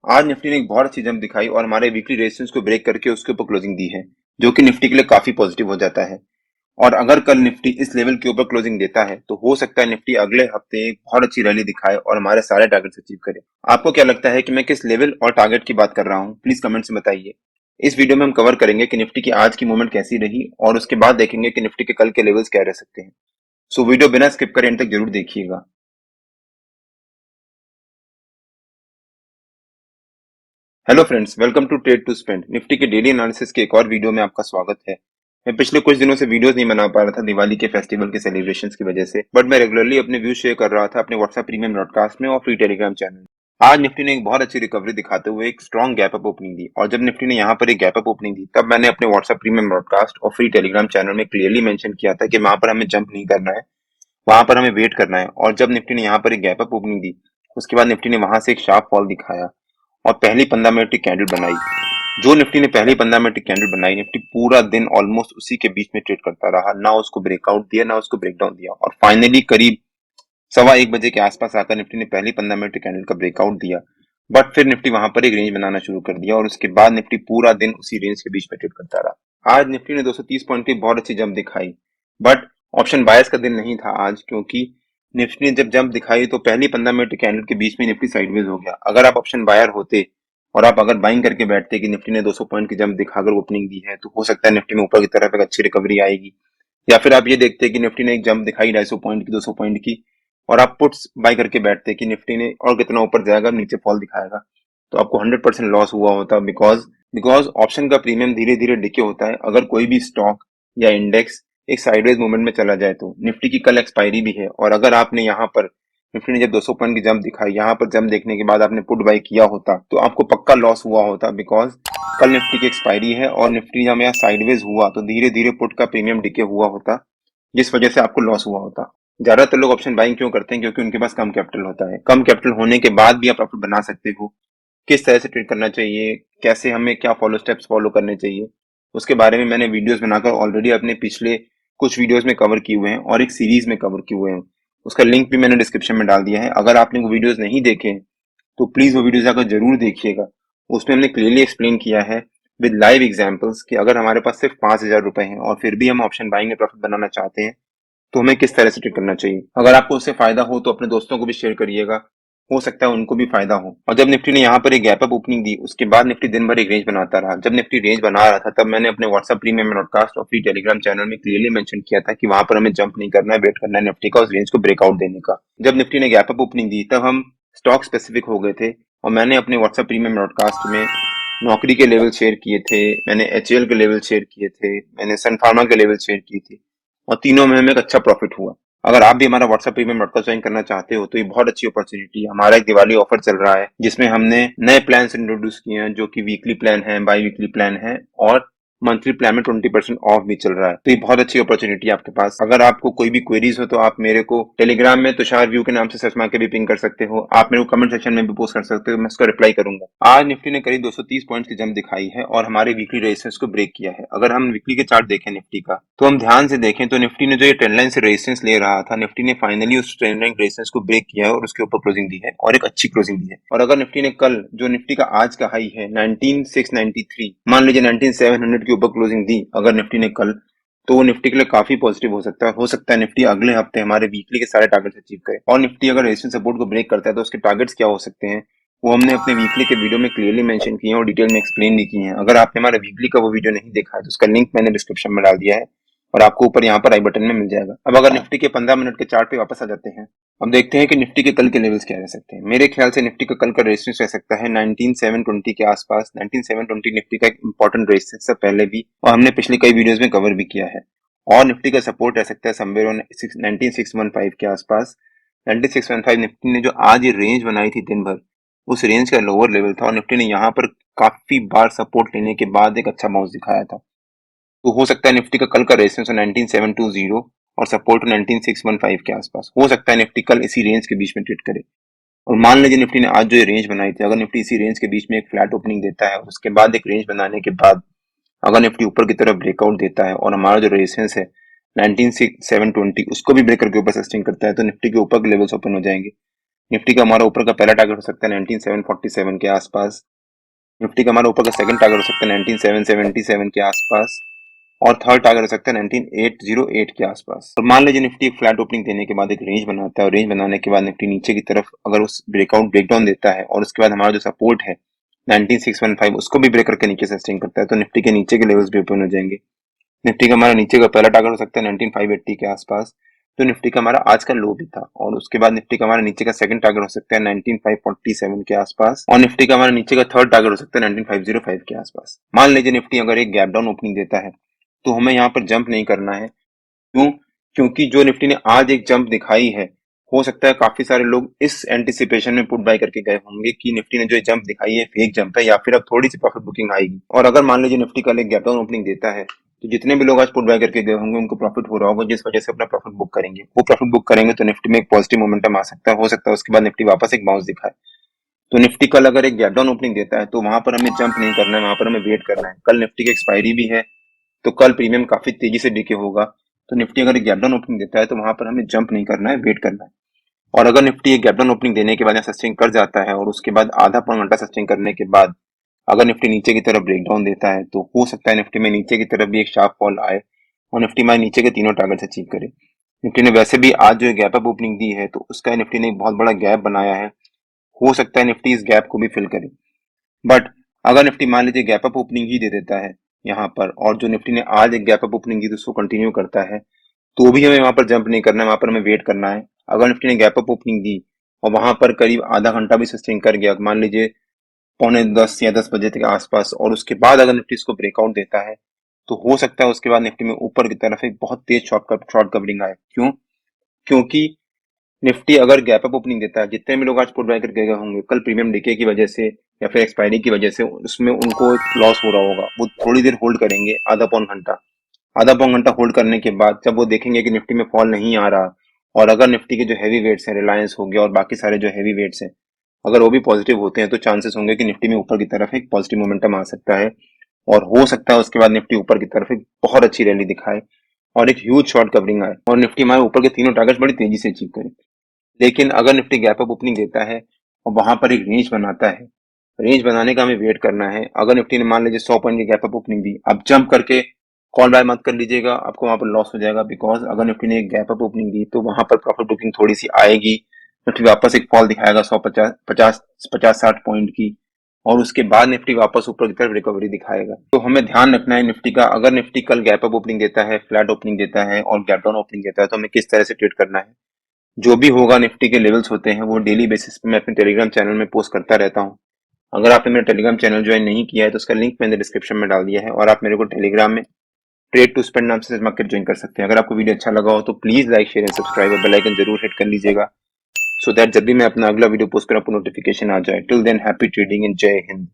आज निफ्टी ने एक बहुत अच्छी जंप दिखाई और हमारे वीकली रेजिस्टेंस को ब्रेक करके उसके ऊपर क्लोजिंग दी है, जो कि निफ्टी के लिए काफी पॉजिटिव हो जाता है। और अगर कल निफ्टी इस लेवल के ऊपर क्लोजिंग देता है तो हो सकता है निफ्टी अगले हफ्ते एक बहुत अच्छी रैली दिखाए और हमारे सारे टारगेट्स अचीव करे। आपको क्या लगता है कि मैं किस लेवल और टारगेट की बात कर रहा हूँ? प्लीज कमेंट्स में बताइए। इस वीडियो में हम कवर करेंगे कि निफ्टी की आज की मूवमेंट कैसी रही और उसके बाद देखेंगे कि निफ्टी के कल के लेवल्स क्या रह सकते हैं। सो वीडियो बिना स्किप करे एंड तक जरूर देखिएगा। Hello friends, welcome to trade to spend. Nifty के डेली एनालिसिस के एक और वीडियो में आपका स्वागत है। मैं पिछले कुछ दिनों से वीडियोस नहीं बना पा रहा था दिवाली के फेस्टिवल के सेलिब्रेशंस की वजह से, बट मैं रेगुलरली अपने व्यूज शेयर कर रहा था अपने व्हाट्सएप प्रीमियम ब्रॉडकास्ट में और फ्री टेलीग्राम चैनल में। आज निफ्टी ने एक बहुत अच्छी रिकवरी दिखाते हुए एक स्ट्रॉन्ग गैप अप ओपनिंग दी और जब निफ्टी ने यहाँ पर एक गैप अप ओपनिंग दी तब मैंने अपने व्हाट्सएप प्रीमियम ब्रॉडकास्ट और फ्री टेलीग्राम चैनल में क्लियरली मेंशन किया था कि वहां पर हमें जंप नहीं करना है, वहां पर हमें वेट करना है। और जब निफ्टी ने यहाँ पर एक गैप अप ओपनिंग दी उसके बाद निफ्टी ने वहां से एक शार्प फॉल दिखाया और पहली 15 मिनट की कैंडल बनाई। जो निफ्टी ने पहली 15 मिनट की कैंडल बनाई, निफ्टी पूरा दिन ऑलमोस्ट उसी के बीच में ट्रेड करता रहा, ना उसको ब्रेकआउट दिया ना उसको ब्रेकडाउन दिया। और फाइनली करीब 1:15 के आसपास आकर निफ्टी ने पहली 15 मिनट की कैंडल का ब्रेकआउट दिया, बट फिर निफ्टी वहां पर एक रेंज बनाना शुरू कर दिया और उसके बाद निफ्टी पूरा दिन उसी रेंज के बीच में ट्रेड करता रहा। आज निफ्टी ने 230 पॉइंट की बहुत अच्छी जंप दिखाई, बट ऑप्शन बायर्स का दिन नहीं था आज, क्योंकि निफ्टी ने जब जंप दिखाई तो पहली 15 मिनट की कैंडल के बीच में निफ्टी साइडवेज हो गया। अगर आप ऑप्शन बायर होते और आप अगर बाइंग करके बैठते कि निफ्टी ने 200 पॉइंट की जंप दिखाकर ओपनिंग दी है तो हो सकता है निफ्टी में ऊपर की तरफ एक अच्छी रिकवरी आएगी, या फिर आप ये देखते कि निफ्टी ने एक जंप दिखाई 250 पॉइंट की, 200 पॉइंट की, और आप पुट्स बाय करके बैठते कि निफ्टी ने और कितना ऊपर जाएगा, नीचे फॉल दिखाएगा, तो आपको 100% लॉस हुआ होता। बिकॉज ऑप्शन का प्रीमियम धीरे धीरे डिके होता है। अगर कोई भी स्टॉक या इंडेक्स एक साइडवेज मूवमेंट में चला जाए तो निफ्टी की कल एक्सपायरी भी है, और अगर आपने यहाँ पर निफ्टी ने जब 200 पॉइंट की जंप दिखाई, यहाँ पर जंप देखने के बाद आपने पुट बाय किया होता तो आपको पक्का लॉस हुआ होता, बिकॉज कल निफ्टी की एक्सपायरी है और निफ्टी जब यहाँ साइडवेज हुआ तो धीरे धीरे पुट का प्रीमियम डिके हुआ होता, जिस वजह से आपको लॉस हुआ होता। ज्यादातर लोग ऑप्शन बाइंग क्यों करते हैं? क्योंकि उनके पास कम कैपिटल होता है। कम कैपिटल होने के बाद भी आप प्रॉफिट बना सकते हो। किस तरह से ट्रेड करना चाहिए, कैसे हमें क्या स्टेप्स फॉलो करने चाहिए, उसके बारे में मैंने वीडियोस बनाकर ऑलरेडी अपने पिछले कुछ वीडियोस में कवर किए हुए हैं और एक सीरीज में कवर किए हुए हैं। उसका लिंक भी मैंने डिस्क्रिप्शन में डाल दिया है। अगर आपने वो वीडियोस नहीं देखे तो प्लीज वो वीडियोस जाकर जरूर देखिएगा। उसमें हमने क्लियरली एक्सप्लेन किया है विद लाइव एग्जाम्पल्स कि अगर हमारे पास सिर्फ 5,000 रुपए हैं और फिर भी हम ऑप्शन बाइंग में प्रॉफिट बनाना चाहते हैं तो हमें किस तरह से ट्रेड करना चाहिए। अगर आपको उससे फायदा हो तो अपने दोस्तों को भी शेयर करिएगा, हो सकता है उनको भी फायदा हो। और जब निफ्टी ने यहाँ पर एक गैप अप ओपनिंग दी उसके बाद निफ्टी दिन भर एक रेंज बनाता रहा। जब निफ्टी रेंज बना रहा था तब मैंने अपने व्हाट्सएप प्रीमियम ब्रॉडकास्ट और फ्री टेलीग्राम चैनल में क्लियरली मेंशन किया था कि वहां पर हमें जंप नहीं करना है, वेट करना है निफ्टी का उस रेंज को ब्रेकआउट देने का। जब निफ्टी ने गैप अप ओपनिंग दी तब हम स्टॉक स्पेसिफिक हो गए थे और मैंने अपने व्हाट्सएप प्रीमियम ब्रॉडकास्ट में नौकरी के लेवल शेयर किए थे, मैंने एचएल के लेवल शेयर किए थे, मैंने सन फार्मा के लेवल शेयर किए थे और तीनों में हमें एक अच्छा प्रॉफिट हुआ। अगर आप भी हमारा व्हाट्सएप प्रीमियम ब्रॉडकास्ट ज्वाइन करना चाहते हो तो ये बहुत अच्छी अपॉर्चुनिटी है। हमारा एक दिवाली ऑफर चल रहा है जिसमें हमने नए प्लान इंट्रोड्यूस किए हैं, जो कि वीकली प्लान है, बाई वीकली प्लान है और मंथली प्लान में 20% ऑफ भी चल रहा है। तो ये बहुत अच्छी अपॉर्चुनिटी है आपके पास। अगर आपको कोई भी क्वेरीज हो तो आप मेरे को टेलीग्राम में तुषार व्यू के नाम से सर्च मार के भी पिंग कर सकते हो। आप मेरे को कमेंट सेक्शन में भी पोस्ट कर सकते हो, मैं उसका रिप्लाई करूंगा। आज निफ्टी ने करीब 230 पॉइंट्स की जंप दिखाई है और हमारे वीकली रेजिस्टेंस को ब्रेक किया है। अगर हम वीकली के चार्ट देखें निफ्टी का तो हम ध्यान से देखें तो निफ्टी ने जो ये ट्रेंड लाइन से रेजिस्टेंस ले रहा था, निफ्टी ने फाइनली उस ट्रेंड लाइन रेजिस्टेंस को ब्रेक किया है और उसके ऊपर क्लोजिंग दी है और एक अच्छी क्लोजिंग दी है। और अगर निफ्टी ने कल जो निफ्टी का आज का हाई है 19,693, मान लीजिए 19,700 के ऊपर क्लोजिंग दी अगर निफ्टी ने कल, तो वो निफ्टी के लिए काफी पॉजिटिव हो सकता है। हो सकता है निफ्टी अगले हफ्ते हमारे वीकली के सारे टारगेट्स अचीव करे। और निफ्टी अगर रेजिस्टेंस सपोर्ट को ब्रेक करता है तो उसके टारगेट्स क्या हो सकते हैं वो हमने अपने वीकली के वीडियो में क्लियरली मेंशन किए हैं और डिटेल में एक्सप्लेन भी किए हैं। अगर आपने हमारे वीकली का वो वीडियो नहीं देखा है तो उसका लिंक मैंने डिस्क्रिप्शन में डाल दिया है और आपको ऊपर यहाँ पर आई बटन में मिल जाएगा। अब अगर निफ्टी के 15 मिनट के चार्ट पे वापस आ जाते हैं, अब देखते हैं कि निफ्टी के कल के लेवल्स क्या रह सकते हैं। मेरे ख्याल से निफ्टी का कल का रेजिस्टेंस रह सकता है 19,720 के आसपास। 19,720 निफ्टी का एक इंपॉर्टेंट रेजिस्टेंस है पहले भी, और हमने पिछले कई वीडियोस में कवर भी किया है। और निफ्टी का सपोर्ट रह सकता है समवेयर ऑन 19,615 के आसपास। 19,615 निफ्टी ने जो आज ये रेंज बनाई थी दिन भर, उस रेंज का लोअर लेवल था और निफ्टी ने यहाँ पर काफी बार सपोर्ट लेने के बाद एक अच्छा बाउंस दिखाया था। तो हो सकता है निफ्टी का कल का रेजिस्टेंस 19,720 और सपोर्ट 19,615 के आसपास। हो सकता है निफ्टी कल इसी रेंज के बीच में ट्रेड करे। और मान लीजिए निफ्टी ने आज जो ये रेंज बनाई थी, अगर निफ्टी इसी रेंज के बीच में एक फ्लैट ओपनिंग देता है और उसके बाद एक रेंज बनाने के बाद अगर निफ्टी ऊपर की तरफ ब्रेकआउट देता है और हमारा जो रेजिस्टेंस है 19,720 उसको भी ब्रेक करके ऊपर सस्टेन करता है तो निफ्टी के ऊपर के लेवल्स ओपन हो जाएंगे। निफ्टी का हमारा ऊपर का पहला टारगेट हो सकता है 19747 के आसपास। निफ्टी का हमारा ऊपर का सेकंड टारगेट हो सकता है 19777 के आसपास। और थर्ड टारगेट हो सकता है 19808 के आसपास। और मान लीजिए निफ्टी फ्लैट ओपनिंग देने के बाद एक रेंज बनाता है और रेंज बनाने के बाद निफ्टी नीचे की तरफ अगर उस ब्रेकडाउन देता है और उसके बाद हमारा जो सपोर्ट है 19615 उसको भी ब्रेक करके नीचे सस्टेन करता है तो निफ्टी के नीचे के लेवल्स भी ओपन हो जाएंगे। निफ्टी का हमारा नीचे का पहला टारगेट हो सकता है 19580 के आसपास, तो निफ्टी का हमारा आज का लो भी था। और उसके बाद निफ्टी का हमारा नीचे का सेकंड टारगेट हो सकता है 19547 के आसपास और निफ्टी का हमारा नीचे का थर्ड टारगेट हो सकता है 19505 के आसपास। मान लीजिए निफ्टी अगर एक गैप डाउन ओपनिंग देता है तो हमें यहाँ पर जंप नहीं करना है। क्यों? क्योंकि जो निफ्टी ने आज एक जंप दिखाई है, हो सकता है काफी सारे लोग इस एंटिसिपेशन में पुट बाय करके गए होंगे कि निफ्टी ने जो जंप दिखाई है फेक जंप है या फिर अब थोड़ी सी प्रॉफिट बुकिंग आएगी। और अगर मान लीजिए निफ्टी कल एक गैप डाउन ओपनिंग देता है तो जितने भी लोग आज पुट बाय करके गए होंगे उनको प्रॉफिट हो रहा होगा, जिस वजह से अपना प्रॉफिट बुक करेंगे। वो प्रॉफिट बुक करेंगे तो निफ्टी में एक पॉजिटिव मोमेंटम आ सकता है, हो सकता है उसके बाद निफ्टी वापस एक बाउंस दिखाए। तो निफ्टी कल अगर एक गैप डाउन ओपनिंग देता है तो वहां पर हमें जंप नहीं करना है, वहां पर हमें वेट करना है। कल निफ्टी की एक्सपायरी भी है तो कल प्रीमियम काफी तेजी से डीके होगा। तो निफ्टी अगर एक गैप डाउन ओपनिंग देता है तो वहां पर हमें जंप नहीं करना है, वेट करना है। और अगर निफ्टी एक गैप डाउन ओपनिंग देने के बाद यहाँ सस्टेन कर जाता है और उसके बाद आधा पौन घंटा सस्टेन करने के बाद अगर निफ्टी नीचे की तरफ ब्रेकडाउन देता है तो हो सकता है निफ्टी में नीचे की तरफ भी एक शार्प फॉल आए और निफ्टी में नीचे के तीनों टारगेट अचीव करे। निफ्टी ने वैसे भी आज जो गैप अप ओपनिंग दी है तो उसका निफ्टी ने एक बहुत बड़ा गैप बनाया है, हो सकता है निफ्टी इस गैप को भी फिल करे। बट अगर निफ्टी मान लीजिए गैप अप ओपनिंग ही दे देता है यहाँ पर और जो निफ्टी ने आज एक गैप अप ओपनिंग दी तो उसको कंटिन्यू करता है तो भी हमें वहां पर जंप नहीं करना है, वहां पर हमें वेट करना है। अगर निफ्टी ने गैप अप ओपनिंग दी और वहां पर करीब आधा घंटा भी सस्टेन कर गया, मान लीजिए 9:45 या 10 बजे के आसपास, और उसके बाद अगर निफ्टी इसको ब्रेकआउट देता है तो हो सकता है उसके बाद निफ्टी में ऊपर की तरफ एक बहुत तेज शॉर्ट कवरिंग आए। क्यों? क्योंकि निफ्टी अगर गैप अप ओपनिंग देता है, जितने भी लोग आज पुट बाय करके गए होंगे कल प्रीमियम डीके की वजह से या फिर एक्सपायरी की वजह से उसमें उनको लॉस हो रहा होगा, वो थोड़ी देर होल्ड करेंगे, आधा पौन घंटा होल्ड करने के बाद जब वो देखेंगे कि निफ्टी में फॉल नहीं आ रहा और अगर निफ्टी के जो हैवी वेट्स हैं, रिलायंस हो गया और बाकी सारे जो हैवी वेट्स हैं, अगर वो भी पॉजिटिव होते हैं तो चांसेस होंगे कि निफ्टी में ऊपर की तरफ एक पॉजिटिव मोमेंटम आ सकता है और हो सकता है उसके बाद निफ्टी ऊपर की तरफ एक बहुत अच्छी रैली दिखाए और एक ह्यूज शॉर्ट कवरिंग आए और निफ्टी हमारे ऊपर के तीनों टारगेट्स बड़ी तेजी से अचीव करे। लेकिन अगर निफ्टी गैप अप ओपनिंग देता है और वहां पर एक रेंज बनाता है, रेंज बनाने का हमें वेट करना है। अगर निफ्टी ने मान लीजिए 100 पॉइंट की गैप अप ओपनिंग दी, अब जंप करके कॉल बाय मत कर लीजिएगा, आपको वहां पर लॉस हो जाएगा। बिकॉज अगर निफ्टी ने एक गैप अप ओपनिंग दी तो वहां पर प्रॉफिट बुकिंग थोड़ी सी आएगी, निफ्टी वापस एक फॉल दिखाएगा 150 50 60 पॉइंट की और उसके बाद निफ्टी वापस ऊपर की तरफ रिकवरी दिखाएगा। तो हमें ध्यान रखना है निफ्टी का, अगर निफ्टी कल गैप अप ओपनिंग देता है, फ्लैट ओपनिंग देता है और गैप डाउन ओपनिंग देता है तो हमें किस तरह से ट्रेड करना है। जो भी होगा निफ्टी के लेवल्स होते हैं वो डेली बेसिस पे मैं अपने टेलीग्राम चैनल में पोस्ट करता रहता हूँ। अगर आपने मेरा टेलीग्राम चैनल ज्वाइन नहीं किया है तो उसका लिंक मैंने डिस्क्रिप्शन में डाल दिया है और आप मेरे को टेलीग्राम में ट्रेड टू स्पेंड नाम से मार्केट ज्वाइन कर सकते हैं। अगर आपको वीडियो अच्छा लगा हो तो please like share and subscribe और बेल आइकन जरूर हिट कर लीजिएगा सो दैट जब भी मैं अपना अगला वीडियो पोस्ट करूं आपको नोटिफिकेशन आ जाए। Till than happy trading and जय हिंद।